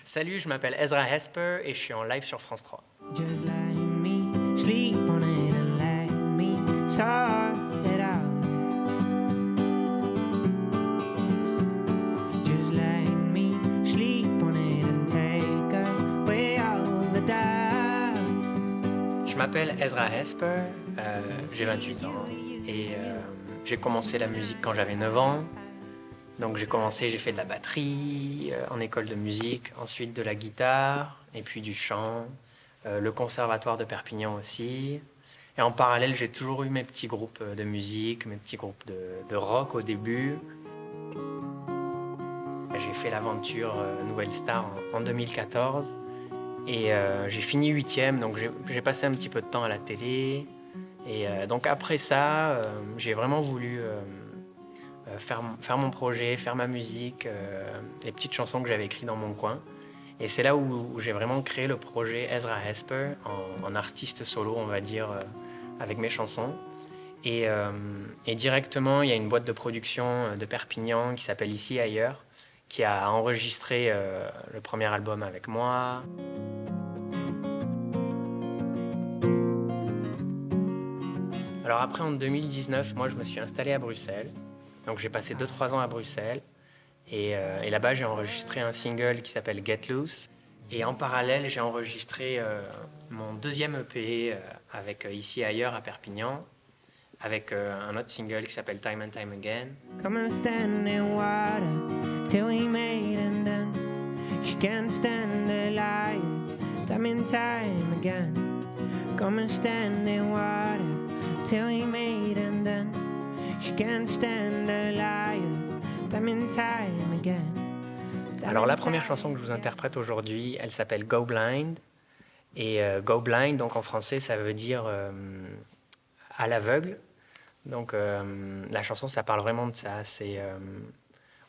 Salut, je m'appelle Ezra Hesper et je suis en live sur France 3. Just let me sleep on it and let me sort it out. Just let me sleep on it and take away all the doubts. Je m'appelle Ezra Hesper, j'ai 28 ans et j'ai commencé la musique quand j'avais 9 ans. Donc j'ai fait de la batterie en école de musique, ensuite de la guitare et puis du chant, le conservatoire de Perpignan aussi. Et en parallèle, j'ai toujours eu mes petits groupes de musique, mes petits groupes de rock au début. J'ai fait l'aventure Nouvelle Star en 2014 et j'ai fini 8e, donc j'ai passé un petit peu de temps à la télé. Et donc après ça, j'ai vraiment voulu faire mon projet, faire ma musique, les petites chansons que j'avais écrites dans mon coin. Et c'est là où j'ai vraiment créé le projet Ezra Hesper en artiste solo, on va dire, avec mes chansons. Et directement, il y a une boîte de production de Perpignan qui s'appelle Ici et Ailleurs, qui a enregistré le premier album avec moi. Alors après, en 2019, moi, je me suis installé à Bruxelles. Donc j'ai passé 2-3 ans à Bruxelles. Et là-bas, j'ai enregistré un single qui s'appelle Get Loose. Et en parallèle, j'ai enregistré mon deuxième EP avec Ici et Ailleurs à Perpignan, avec un autre single qui s'appelle Time and Time Again. Come and stand in water till we made and then she can't stand the light. Time and time again. Come and stand in water till we made and then she can't stand the light. Time and time again. Alors la première chanson que je vous interprète aujourd'hui, elle s'appelle Go Blind. Et Go Blind, donc en français, ça veut dire à l'aveugle. Donc la chanson, ça parle vraiment de ça.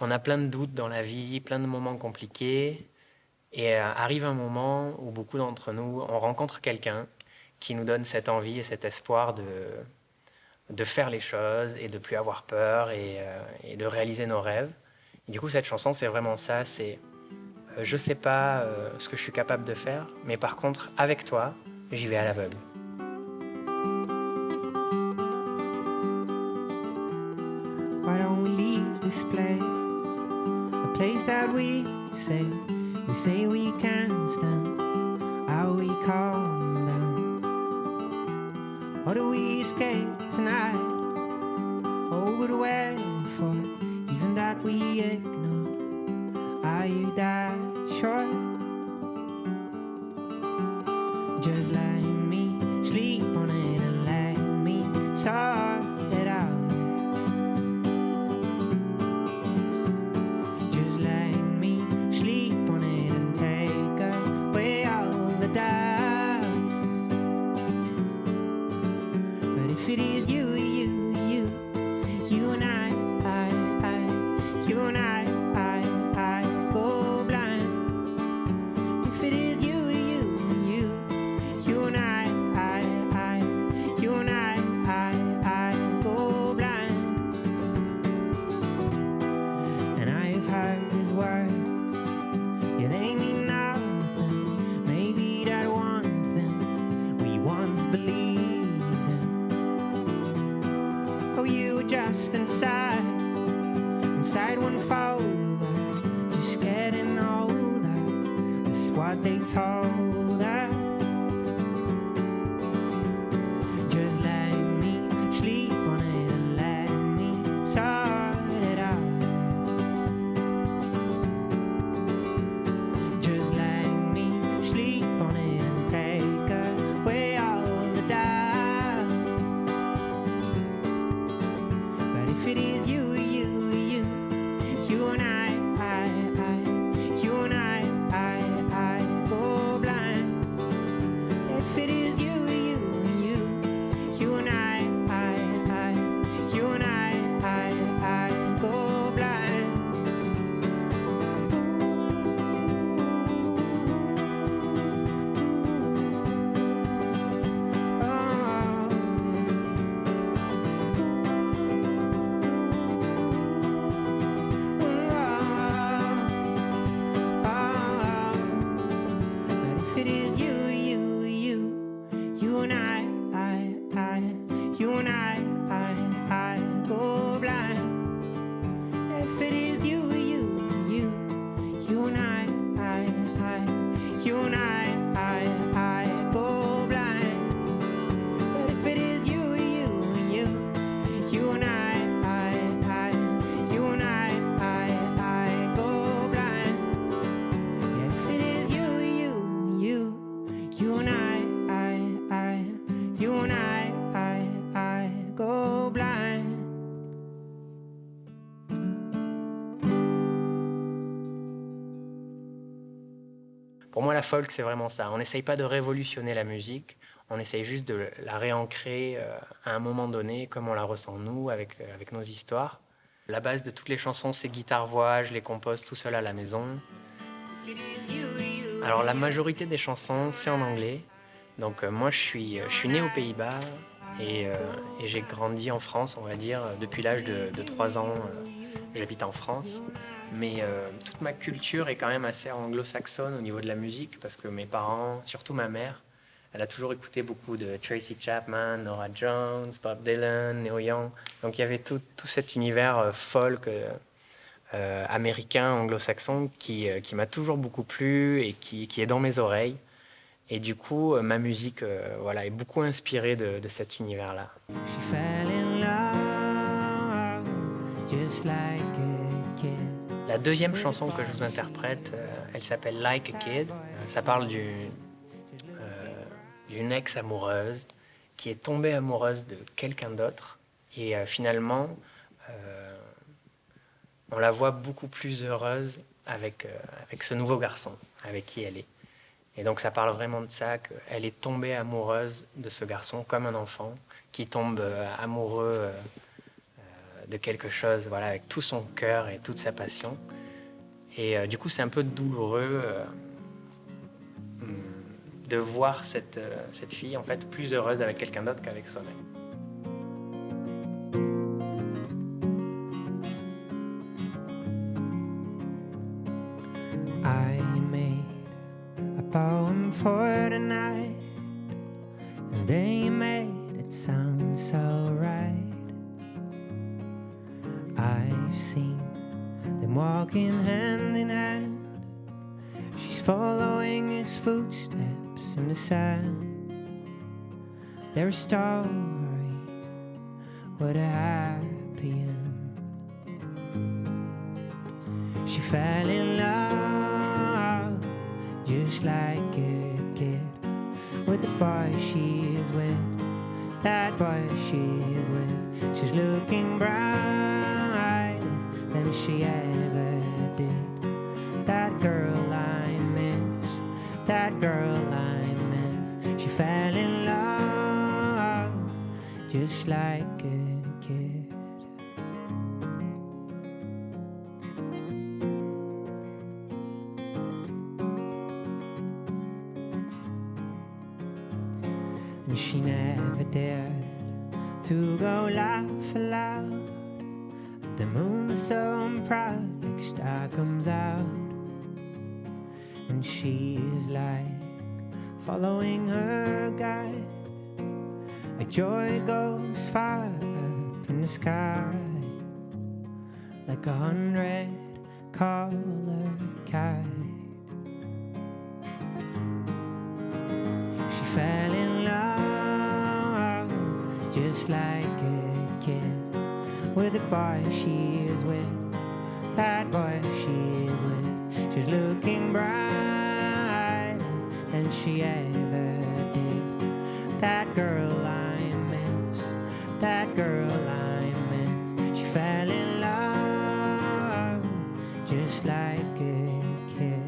On a plein de doutes dans la vie, plein de moments compliqués. Et arrive un moment où beaucoup d'entre nous, on rencontre quelqu'un qui nous donne cette envie et cet espoir de faire les choses et de plus avoir peur et de réaliser nos rêves. Et du coup, cette chanson, c'est vraiment ça. C'est je sais pas ce que je suis capable de faire, mais par contre, avec toi, j'y vais à l'aveugle. Why don't we leave this place? A place that we say we can't stand. How we calm down? Or do we escape tonight? Oh, but where for? Even that we ignore. Are you that sure? Just let me sleep on it and let me sort it out. Just let me sleep on it and take away all the doubts. But if it is you and I, you and I go blind. If it is you and I, you and I go blind. And I've heard his words, yeah, they mean nothing. Maybe that one thing we once believed in. Oh, you were just inside one fold, just getting older. That's what they told us. Just let me sleep on it and let me sort it out. Just let me sleep on it and take away all the doubts. But if it is you and I, you and I go blind. Pour moi, la folk, c'est vraiment ça. On n'essaye pas de révolutionner la musique, on essaye juste de la réancrer à un moment donné, comme on la ressent nous, avec nos histoires. La base de toutes les chansons, c'est guitare-voix, je les compose tout seul à la maison. Alors la majorité des chansons, c'est en anglais. Donc moi, je suis né aux Pays-Bas et j'ai grandi en France, on va dire, depuis l'âge de 3 ans. J'habite en France. Mais toute ma culture est quand même assez anglo-saxonne au niveau de la musique, parce que mes parents, surtout ma mère, elle a toujours écouté beaucoup de Tracy Chapman, Norah Jones, Bob Dylan, Neil Young. Donc il y avait tout cet univers folk américain, anglo-saxon, qui m'a toujours beaucoup plu et qui est dans mes oreilles. Et du coup, ma musique voilà, est beaucoup inspirée de cet univers-là. She fell in love just like a kid. La deuxième chanson que je vous interprète, elle s'appelle Like a Kid. Ça parle d'une ex-amoureuse qui est tombée amoureuse de quelqu'un d'autre. Et finalement, on la voit beaucoup plus heureuse avec ce nouveau garçon, avec qui elle est. Et donc ça parle vraiment de ça, qu'elle est tombée amoureuse de ce garçon comme un enfant qui tombe amoureux de quelque chose, voilà, avec tout son cœur et toute sa passion. Et du coup, c'est un peu douloureux de voir cette fille en fait plus heureuse avec quelqu'un d'autre qu'avec soi-même. I made a poem for tonight, and they made it sound so right. I've seen them walking hand in hand. She's following his footsteps in the sand. Their story with a happy end. She fell in love just like a kid with the boy she is with. That boy she is with. She's looking brighter than she ever did. That girl I miss, that girl I miss. She fell in love just like a kid. And she never dared to go laugh aloud. The moon so proud, like star comes out. And she is like following her guide. Like joy goes far up in the sky, like 100 colored kite. She fell in love just like a kid with the boy she is with. That boy she is with. She's looking brighter than she ever did. That girl I miss, that girl I miss. She fell in love just like a kid.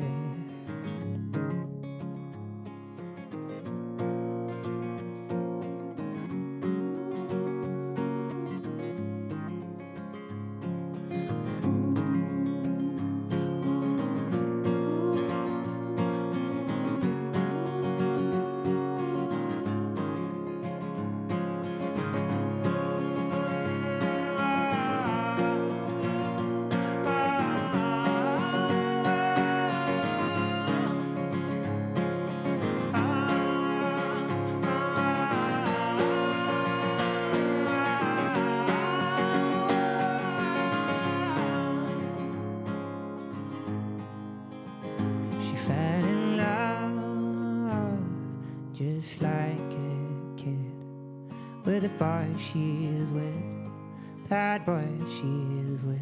Fell in love just like a kid with the boy she is with. That boy she is with.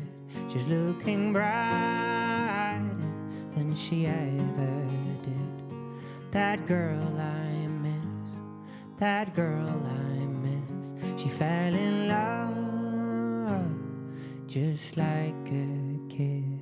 She's looking brighter than she ever did. That girl I miss, that girl I miss. She fell in love just like a kid.